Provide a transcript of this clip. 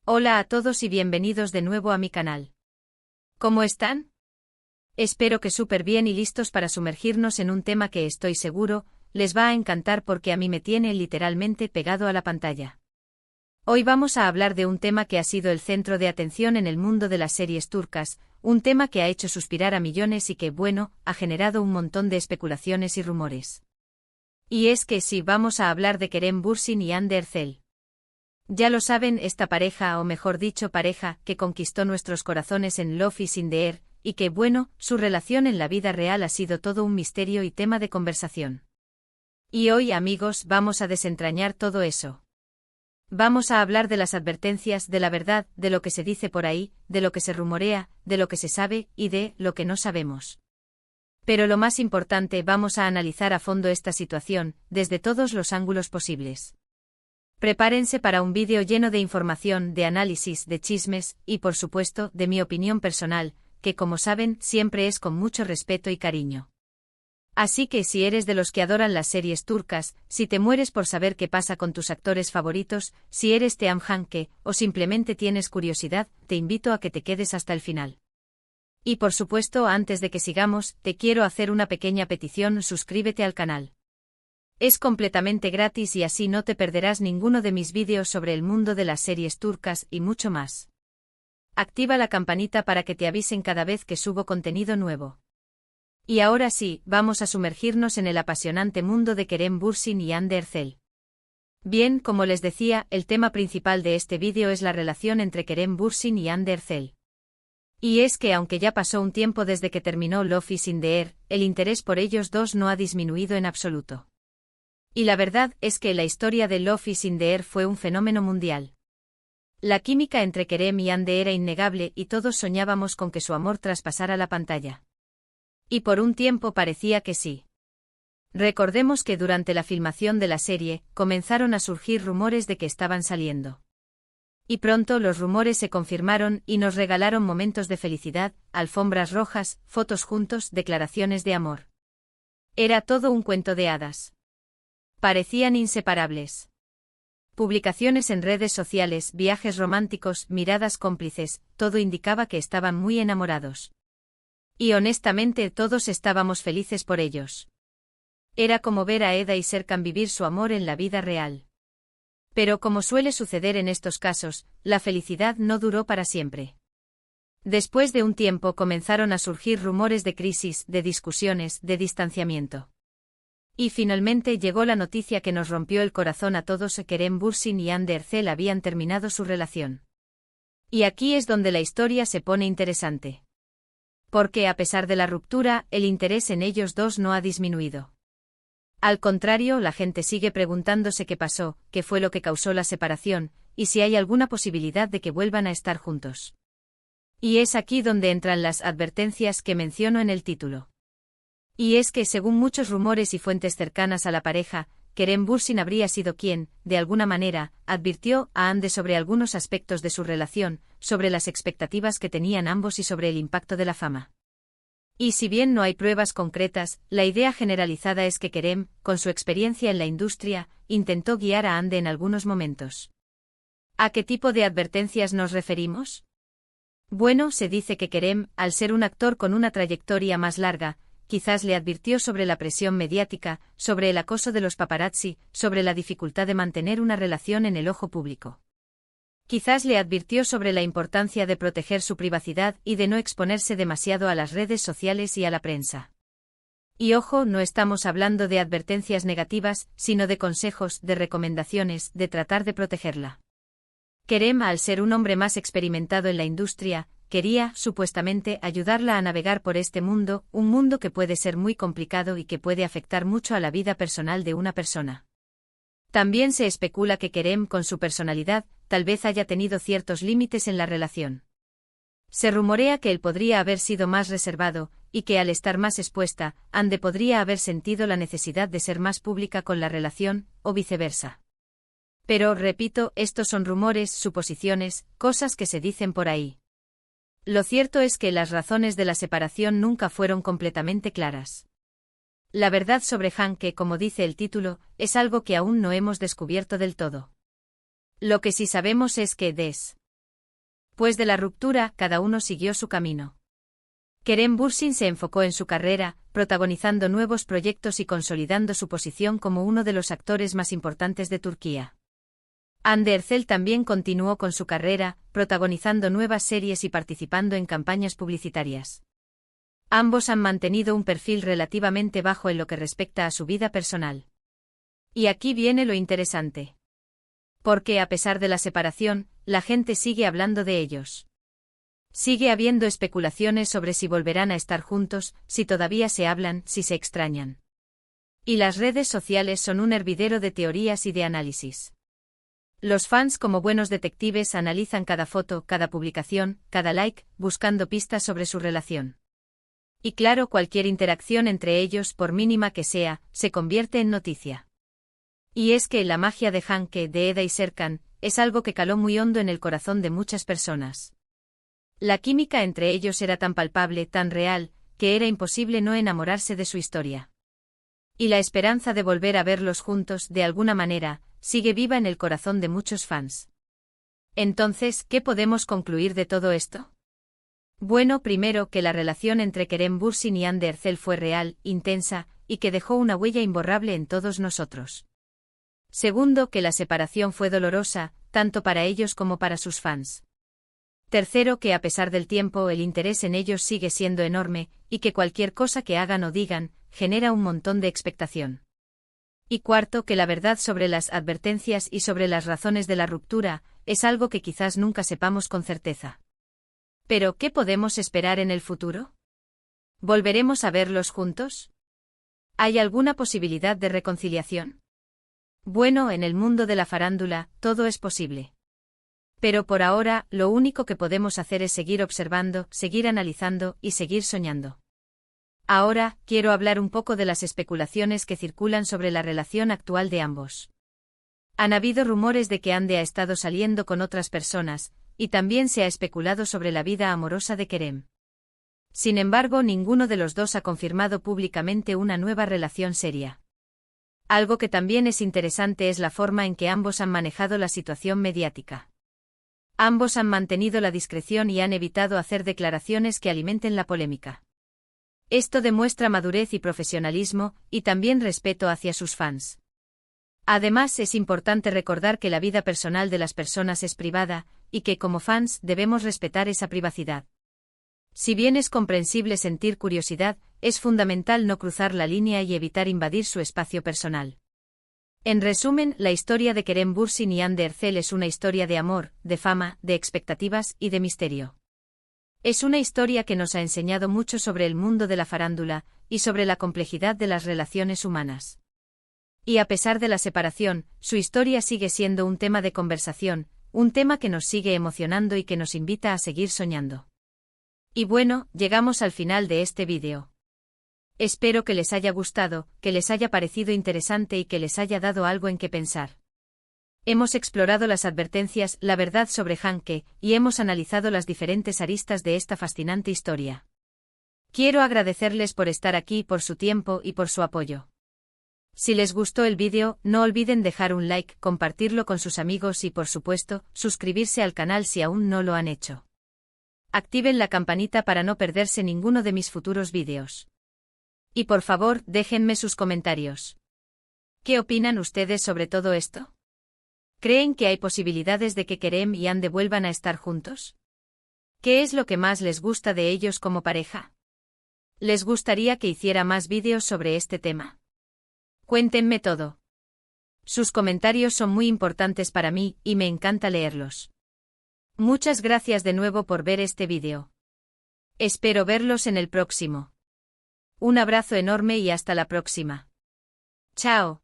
Hola a todos y bienvenidos de nuevo a mi canal. ¿Cómo están? Espero que súper bien y listos para sumergirnos en un tema que estoy seguro les va a encantar porque a mí me tiene literalmente pegado a la pantalla. Hoy vamos a hablar de un tema que ha sido el centro de atención en el mundo de las series turcas, un tema que ha hecho suspirar a millones y que, bueno, ha generado un montón de especulaciones y rumores. Y es que sí, vamos a hablar de Kerem Bürsin y Hande Erçel. Ya lo saben, esta pareja, o mejor dicho pareja, que conquistó nuestros corazones en Love is in the Air, y que, bueno, su relación en la vida real ha sido todo un misterio y tema de conversación. Y hoy, amigos, vamos a desentrañar todo eso. Vamos a hablar de las advertencias, de la verdad, de lo que se dice por ahí, de lo que se rumorea, de lo que se sabe, y de lo que no sabemos. Pero lo más importante, vamos a analizar a fondo esta situación, desde todos los ángulos posibles. Prepárense para un vídeo lleno de información, de análisis, de chismes, y por supuesto, de mi opinión personal, que como saben, siempre es con mucho respeto y cariño. Así que si eres de los que adoran las series turcas, si te mueres por saber qué pasa con tus actores favoritos, si eres Team Hanke, o simplemente tienes curiosidad, te invito a que te quedes hasta el final. Y por supuesto, antes de que sigamos, te quiero hacer una pequeña petición: suscríbete al canal. Es completamente gratis y así no te perderás ninguno de mis vídeos sobre el mundo de las series turcas y mucho más. Activa la campanita para que te avisen cada vez que subo contenido nuevo. Y ahora sí, vamos a sumergirnos en el apasionante mundo de Kerem Bürsin y Hande Erçel. Bien, como les decía, el tema principal de este vídeo es la relación entre Kerem Bürsin y Hande Erçel. Y es que aunque ya pasó un tiempo desde que terminó Love is in the Air, el interés por ellos dos no ha disminuido en absoluto. Y la verdad es que la historia de Love is in the Air fue un fenómeno mundial. La química entre Kerem y Hande era innegable y todos soñábamos con que su amor traspasara la pantalla. Y por un tiempo parecía que sí. Recordemos que durante la filmación de la serie, comenzaron a surgir rumores de que estaban saliendo. Y pronto los rumores se confirmaron y nos regalaron momentos de felicidad, alfombras rojas, fotos juntos, declaraciones de amor. Era todo un cuento de hadas. Parecían inseparables. Publicaciones en redes sociales, viajes románticos, miradas cómplices, todo indicaba que estaban muy enamorados. Y honestamente todos estábamos felices por ellos. Era como ver a Eda y Serkan vivir su amor en la vida real. Pero como suele suceder en estos casos, la felicidad no duró para siempre. Después de un tiempo comenzaron a surgir rumores de crisis, de discusiones, de distanciamiento. Y finalmente llegó la noticia que nos rompió el corazón a todos: Kerem Bürsin y Hande Erçel habían terminado su relación. Y aquí es donde la historia se pone interesante. Porque a pesar de la ruptura, el interés en ellos dos no ha disminuido. Al contrario, la gente sigue preguntándose qué pasó, qué fue lo que causó la separación, y si hay alguna posibilidad de que vuelvan a estar juntos. Y es aquí donde entran las advertencias que menciono en el título. Y es que según muchos rumores y fuentes cercanas a la pareja, Kerem Bürsin habría sido quien, de alguna manera, advirtió a Hande sobre algunos aspectos de su relación, sobre las expectativas que tenían ambos y sobre el impacto de la fama. Y si bien no hay pruebas concretas, la idea generalizada es que Kerem, con su experiencia en la industria, intentó guiar a Hande en algunos momentos. ¿A qué tipo de advertencias nos referimos? Bueno, se dice que Kerem, al ser un actor con una trayectoria más larga, quizás le advirtió sobre la presión mediática, sobre el acoso de los paparazzi, sobre la dificultad de mantener una relación en el ojo público. Quizás le advirtió sobre la importancia de proteger su privacidad y de no exponerse demasiado a las redes sociales y a la prensa. Y ojo, no estamos hablando de advertencias negativas, sino de consejos, de recomendaciones, de tratar de protegerla. Kerem, al ser un hombre más experimentado en la industria, quería, supuestamente, ayudarla a navegar por este mundo, un mundo que puede ser muy complicado y que puede afectar mucho a la vida personal de una persona. También se especula que Kerem, con su personalidad, tal vez haya tenido ciertos límites en la relación. Se rumorea que él podría haber sido más reservado, y que al estar más expuesta, Hande podría haber sentido la necesidad de ser más pública con la relación, o viceversa. Pero, repito, estos son rumores, suposiciones, cosas que se dicen por ahí. Lo cierto es que las razones de la separación nunca fueron completamente claras. La verdad sobre Hanke, como dice el título, es algo que aún no hemos descubierto del todo. Lo que sí sabemos es que Pues de la ruptura, cada uno siguió su camino. Kerem Bürsin se enfocó en su carrera, protagonizando nuevos proyectos y consolidando su posición como uno de los actores más importantes de Turquía. Hande Erçel también continuó con su carrera, protagonizando nuevas series y participando en campañas publicitarias. Ambos han mantenido un perfil relativamente bajo en lo que respecta a su vida personal. Y aquí viene lo interesante. Porque a pesar de la separación, la gente sigue hablando de ellos. Sigue habiendo especulaciones sobre si volverán a estar juntos, si todavía se hablan, si se extrañan. Y las redes sociales son un hervidero de teorías y de análisis. Los fans, como buenos detectives, analizan cada foto, cada publicación, cada like, buscando pistas sobre su relación. Y claro, cualquier interacción entre ellos, por mínima que sea, se convierte en noticia. Y es que la magia de Hanke, de Eda y Serkan, es algo que caló muy hondo en el corazón de muchas personas. La química entre ellos era tan palpable, tan real, que era imposible no enamorarse de su historia. Y la esperanza de volver a verlos juntos, de alguna manera, sigue viva en el corazón de muchos fans. Entonces, ¿qué podemos concluir de todo esto? Bueno, primero, que la relación entre Kerem Bürsin y Hande Erçel fue real, intensa, y que dejó una huella imborrable en todos nosotros. Segundo, que la separación fue dolorosa, tanto para ellos como para sus fans. Tercero, que a pesar del tiempo el interés en ellos sigue siendo enorme, y que cualquier cosa que hagan o digan, genera un montón de expectación. Y cuarto, que la verdad sobre las advertencias y sobre las razones de la ruptura, es algo que quizás nunca sepamos con certeza. Pero, ¿qué podemos esperar en el futuro? ¿Volveremos a verlos juntos? ¿Hay alguna posibilidad de reconciliación? Bueno, en el mundo de la farándula, todo es posible. Pero por ahora, lo único que podemos hacer es seguir observando, seguir analizando y seguir soñando. Ahora, quiero hablar un poco de las especulaciones que circulan sobre la relación actual de ambos. Han habido rumores de que Hande ha estado saliendo con otras personas, y también se ha especulado sobre la vida amorosa de Kerem. Sin embargo, ninguno de los dos ha confirmado públicamente una nueva relación seria. Algo que también es interesante es la forma en que ambos han manejado la situación mediática. Ambos han mantenido la discreción y han evitado hacer declaraciones que alimenten la polémica. Esto demuestra madurez y profesionalismo, y también respeto hacia sus fans. Además, es importante recordar que la vida personal de las personas es privada, y que como fans debemos respetar esa privacidad. Si bien es comprensible sentir curiosidad, es fundamental no cruzar la línea y evitar invadir su espacio personal. En resumen, la historia de Kerem Bürsin y Hande Erçel es una historia de amor, de fama, de expectativas y de misterio. Es una historia que nos ha enseñado mucho sobre el mundo de la farándula, y sobre la complejidad de las relaciones humanas. Y a pesar de la separación, su historia sigue siendo un tema de conversación, un tema que nos sigue emocionando y que nos invita a seguir soñando. Y bueno, llegamos al final de este vídeo. Espero que les haya gustado, que les haya parecido interesante y que les haya dado algo en qué pensar. Hemos explorado las advertencias, la verdad sobre Hanke, y hemos analizado las diferentes aristas de esta fascinante historia. Quiero agradecerles por estar aquí, por su tiempo y por su apoyo. Si les gustó el vídeo, no olviden dejar un like, compartirlo con sus amigos y, por supuesto, suscribirse al canal si aún no lo han hecho. Activen la campanita para no perderse ninguno de mis futuros vídeos. Y por favor, déjenme sus comentarios. ¿Qué opinan ustedes sobre todo esto? ¿Creen que hay posibilidades de que Kerem y Hande vuelvan a estar juntos? ¿Qué es lo que más les gusta de ellos como pareja? ¿Les gustaría que hiciera más vídeos sobre este tema? Cuéntenme todo. Sus comentarios son muy importantes para mí, y me encanta leerlos. Muchas gracias de nuevo por ver este vídeo. Espero verlos en el próximo. Un abrazo enorme y hasta la próxima. Chao.